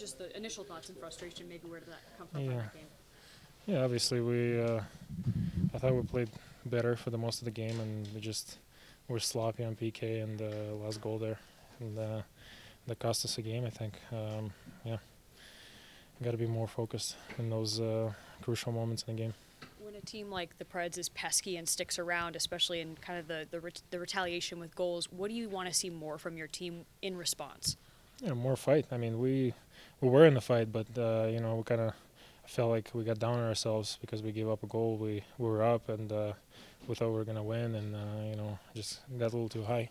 just the initial thoughts and frustration, maybe where did that come from that game? Yeah, obviously I thought we played better for the most of the game, and we just were sloppy on PK and the last goal there, and that cost us a game, I think. Got to be more focused in those crucial moments in the game. When a team like the Preds is pesky and sticks around, especially in kind of the retaliation with goals, what do you want to see more from your team in response? More fight. I mean, we were in the fight, but we kind of felt like we got down on ourselves because we gave up a goal. We were up, and we thought we were gonna win, and just got a little too high,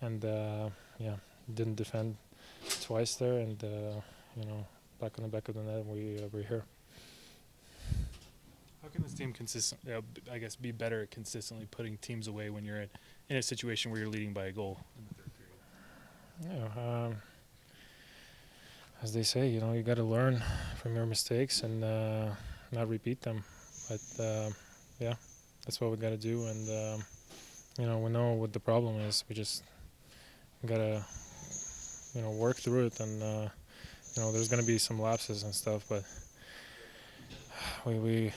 and didn't defend twice there, and back on the back of the net, we're here. How can this team be better at consistently putting teams away when you're in a situation where you're leading by a goal in the third period? As they say, you got to learn from your mistakes and not repeat them. But that's what we got to do. And we know what the problem is. We just got to work through it. And there's going to be some lapses and stuff, but we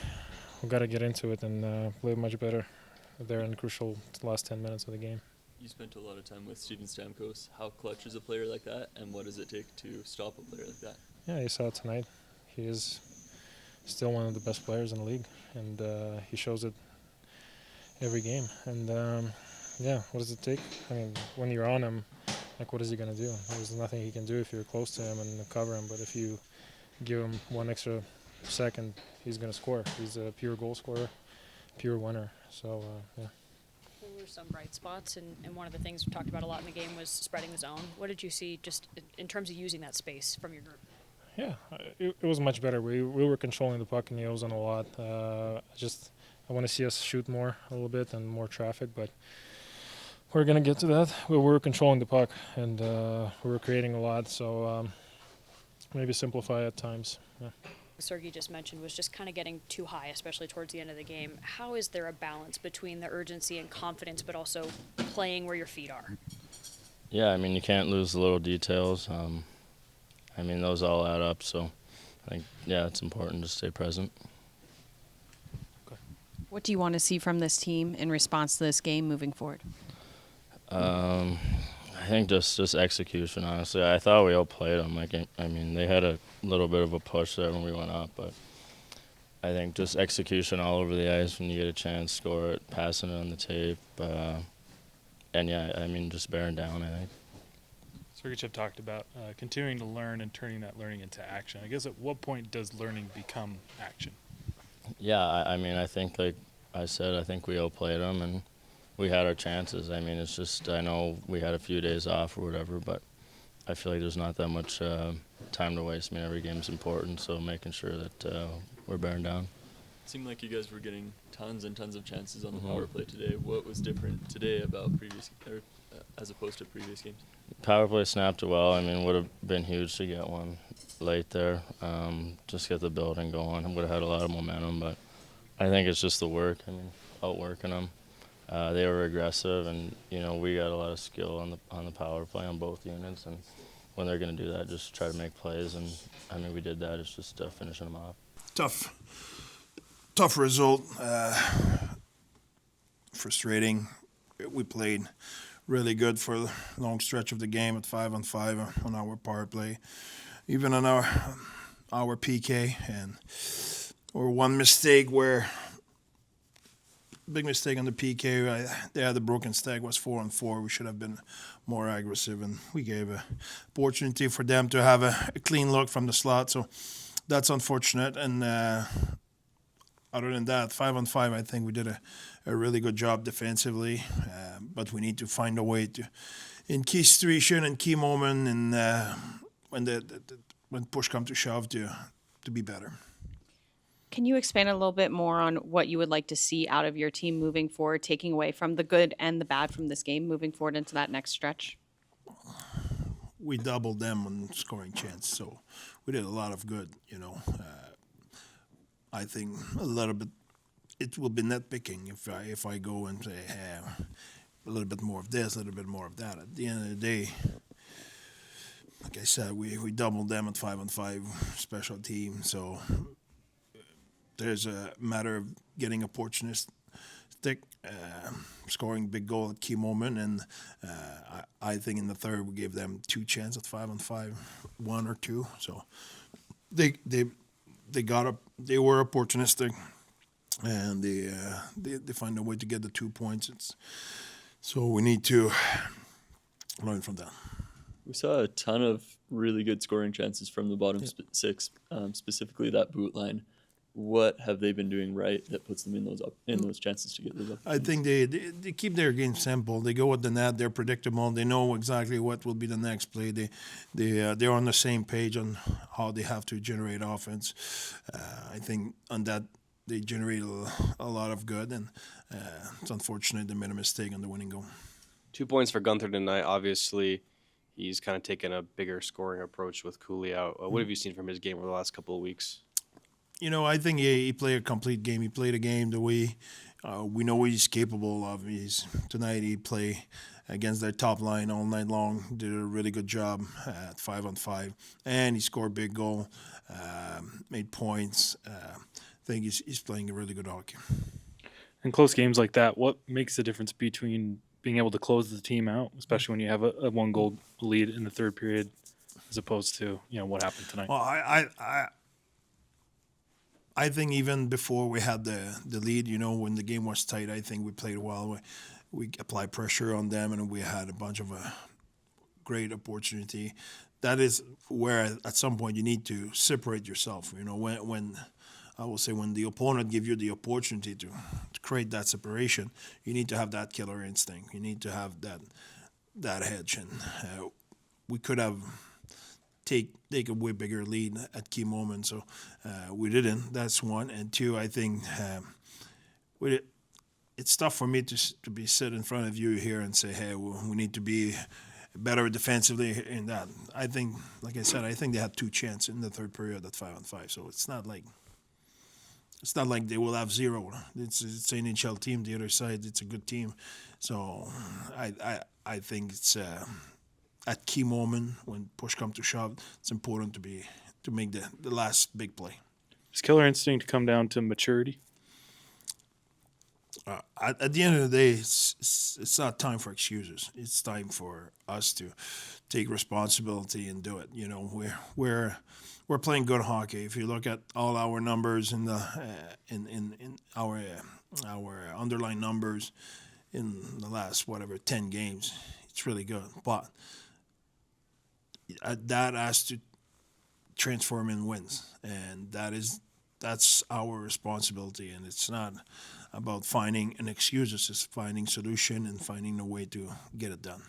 got to get into it and play much better there in the crucial last 10 minutes of the game. You spent a lot of time with Steven Stamkos. How clutch is a player like that, and what does it take to stop a player like that? Yeah, you saw it tonight. He is still one of the best players in the league, and he shows it every game. And what does it take? I mean, when you're on him, what is he going to do? There's nothing he can do if you're close to him and cover him, but if you give him one extra second, he's going to score. He's a pure goal scorer, pure winner. So, There were some bright spots, and one of the things we talked about a lot in the game was spreading the zone. What did you see just in terms of using that space from your group? Yeah, it was much better. We were controlling the puck in the ozone a lot. I want to see us shoot more a little bit and more traffic, but we're going to get to that. We were controlling the puck, and we were creating a lot, so maybe simplify at times. Yeah. Sergei just mentioned was just kind of getting too high, especially towards the end of the game. How is there a balance between the urgency and confidence, but also playing where your feet are? Yeah, I mean, you can't lose the little details. Those all add up, so I think, it's important to stay present. Okay. What do you want to see from this team in response to this game moving forward? I think just execution, honestly. I thought we outplayed them. They had a little bit of a push there when we went up, but I think just execution all over the ice when you get a chance, score it, passing it on the tape, just bearing down, I think. Sergachev talked about continuing to learn and turning that learning into action. I guess at what point does learning become action? Yeah, I think, like I said, I think we outplayed them, and we had our chances. It's just, I know we had a few days off or whatever, but I feel like there's not that much time to waste. Every game's important, so making sure that we're bearing down. It seemed like you guys were getting tons and tons of chances on the power play today. What was different today about as opposed to previous games? Power play snapped it well. Would have been huge to get one late there. Just get the building going. Would have had a lot of momentum, but I think it's just the work. Outworking them. They were aggressive, and we got a lot of skill on the power play on both units. And when they're going to do that, just try to make plays. And we did that. It's just finishing them off. Tough result. Frustrating. We played really good for a long stretch of the game at 5-on-5 on our power play, even on our PK, or one mistake where. Big mistake on the PK. They had the broken stack was 4-on-4. We should have been more aggressive, and we gave an opportunity for them to have a clean look from the slot. So that's unfortunate. And other than that, 5-on-5, I think we did a really good job defensively. But we need to find a way to, in key situation and key moment, and when push comes to shove, to be better. Can you expand a little bit more on what you would like to see out of your team moving forward, taking away from the good and the bad from this game, moving forward into that next stretch? We doubled them on scoring chance, so we did a lot of good, I think a little bit, it will be nitpicking if I go and say, a little bit more of this, a little bit more of that. At the end of the day, like I said, we doubled them at 5-on-5 special team. So there's a matter of getting opportunistic, scoring big goal at key moment, and I think in the third we gave them 2 chances at 5-on-5, 1 or 2. So they were opportunistic, and they find a way to get the 2 points. So we need to learn from that. We saw a ton of really good scoring chances from the bottom six, specifically that boot line. What have they been doing right that puts them in those chances to get those up? I think they keep their game simple. They go with the net. They're predictable. They know exactly what will be the next play. They're on the same page on how they have to generate offense. I think on that they generate a lot of good, and it's unfortunate they made a mistake on the winning goal. 2 points for Guenther tonight. Obviously, he's kind of taken a bigger scoring approach with Cooley out. What have you seen from his game over the last couple of weeks? You know, I think he played a complete game. He played a game the way we know he's capable of. Tonight he played against their top line all night long. Did a really good job at 5-on-5, and he scored a big goal, made points. I think he's playing a really good hockey. In close games like that, what makes the difference between being able to close the team out, especially when you have a 1-goal lead in the third period, as opposed to what happened tonight? Well, I think even before we had the lead, when the game was tight, I think we played well. We applied pressure on them, and we had a bunch of great opportunity. That is where at some point you need to separate yourself. When I will say when the opponent give you the opportunity to create that separation, you need to have that killer instinct. You need to have that hedge, and we could have take a way bigger lead at key moments. So we didn't. That's one. And two, I think it's tough for me to be sit in front of you here and say, hey, we need to be better defensively in that. I think, like I said, I think they had 2 chances in the third period at 5-on-5. So it's not like they will have 0. It's an NHL team. The other side, it's a good team. So I think it's at key moment when push comes to shove, it's important to make the last big play. Does killer instinct come down to maturity? At the end of the day, it's not time for excuses. It's time for us to take responsibility and do it. We're playing good hockey. If you look at all our numbers in our underlying numbers in the last 10 games, it's really good. But that has to transform in wins, and that's our responsibility. And it's not about finding an excuse; it's just finding solution and finding a way to get it done.